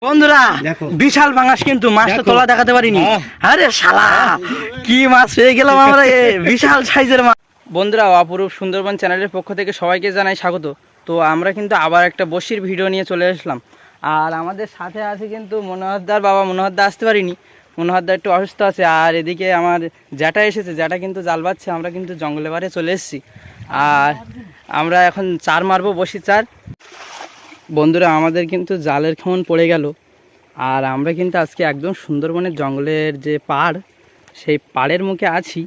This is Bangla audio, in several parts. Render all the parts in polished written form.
বন্ধুরা বিশাল পাঙাশ কিন্তু মাছটা তোলা দেখাতে পারিনি। আরে শালা কি মাছ পেয়ে গেলাম আমরা, বিশাল সাইজের মাছ। বন্ধুরা, অপরূপ সুন্দরবন চ্যানেলের পক্ষ থেকে সবাইকে জানাই স্বাগত। তো আমরা কিন্তু আবার একটা বসির ভিডিও নিয়ে চলে আসলাম। আর আমাদের সাথে আছে কিন্তু মনোহরদার বাবা। মনোহরদা আসতে পারিনি, মনোহরদা একটু অসুস্থ আছে। আর এদিকে আমার জ্যাঠা এসেছে, জ্যাঠা কিন্তু জাল বাচ্ছে। আমরা কিন্তু জঙ্গলে বারে চলে এসেছি আর আমরা এখন চার মারবো, বসির চার। বন্ধুরা, আমাদের কিন্তু জালের খেমন পড়ে গেল। আর আমরা কিন্তু আজকে একদম সুন্দরবনের জঙ্গলের যে পাড়, সেই পাড়ের মুখে আছি।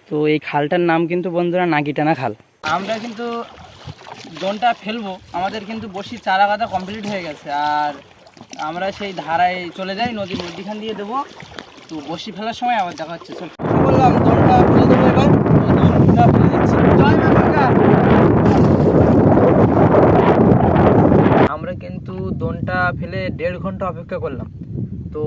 তো এই খালটার নাম কিন্তু বন্ধুরা নাগিটানা খাল। আমরা কিন্তু দোনটা ফেলবো, আমাদের কিন্তু বসি চারা গাদা কমপ্লিট হয়ে গেছে। আর আমরা সেই ধারায় চলে যাই, নদীর মধ্যিখান দিয়ে দেবো। তো বসি ফেলার সময় আবার দেখা হচ্ছে। চল বললাম দোনটা ফেলে দেবো এবার। দোনটা ফেলে দিচ্ছি। আমরা কিন্তু দোনটা ফেলে 1.5 ঘন্টা অপেক্ষা করলাম। তো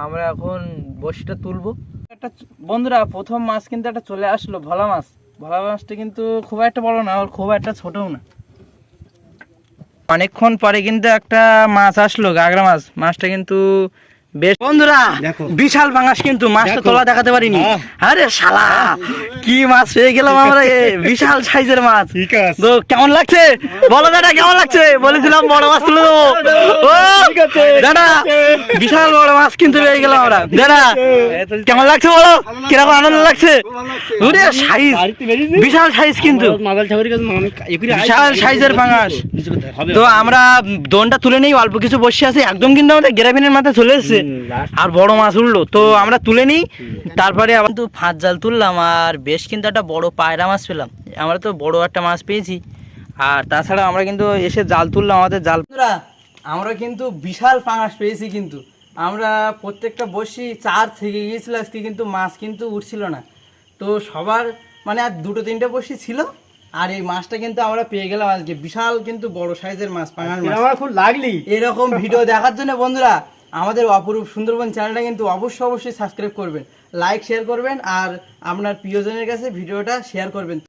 আমরা এখন বসিটা তুলবো। একটা বন্ধুরা, প্রথম মাছ কিন্তু একটা চলে আসলো, ভোলা মাছ। ভোলা মাছটা কিন্তু খুব একটা বড় না, আর খুব একটা ছোটও না। অনেকক্ষণ পরে কিন্তু একটা মাছ আসলো, গাগরা মাছ। মাছটা কিন্তু বেশ বন্ধুরা, বিশাল পাঙাশ কিন্তু মাছটা তোলা দেখাতে পারিনি। আরে শালা কি মাছ পেয়ে গেলাম আমরা, বিশাল সাইজের মাছ। তো কেমন লাগছে বলো দাদা, কেমন লাগছে? বলেছিলাম বড় মাছ তুলে দেবো। ও দাদা, বিশাল বড় মাছ কিন্তু পেয়ে গেলাম আমরা। দাদা কেমন লাগছে বলো, কিরকম আনন্দ লাগছে? সাইজ বিশাল সাইজ, কিন্তু বিশাল সাইজের পাঙাশ। তো আমরা দোনটা তুলে নেই, অল্প কিছু বসে আছে একদম, কিন্তু আমাদের গ্রাফিনের মাথায় চলে এসছে আর বড় মাছ উঠলো। তো আমরা তুলে নিই, তারপরে আবার কিন্তু ফাঁস জাল তুললাম। আর বেশ কিন্তু একটা বড় পায়রা মাছ পেলাম। আমরা তো বড় একটা মাছ পেয়েছি। আর তাছাড়া আমরা কিন্তু এসে জাল তুললাম, আমাদের জাল। আমরা কিন্তু বিশাল পাঙাশ পেয়েছি। কিন্তু আমরা প্রত্যেকটা বসি চার থেকে গিয়েছিল আজকে, কিন্তু মাছ কিন্তু উঠছিল না। তো সবার মানে আর 2-3টে বসি ছিল। আর এই মাছটা কিন্তু আমরা পেয়ে গেলাম আজকে, বিশাল কিন্তু বড় সাইজের মাছ, পাঙাশ মাছ। আমার খুব লাগলি এরকম ভিডিও দেখার জন্য বন্ধুরা, আমাদের অপরূপ সুন্দরবন চ্যানেলটা কিন্তু অবশ্যই সাবস্ক্রাইব করবেন, লাইক শেয়ার করবেন, আর আপনার প্রিয়জনের কাছে ভিডিওটা শেয়ার করবেন।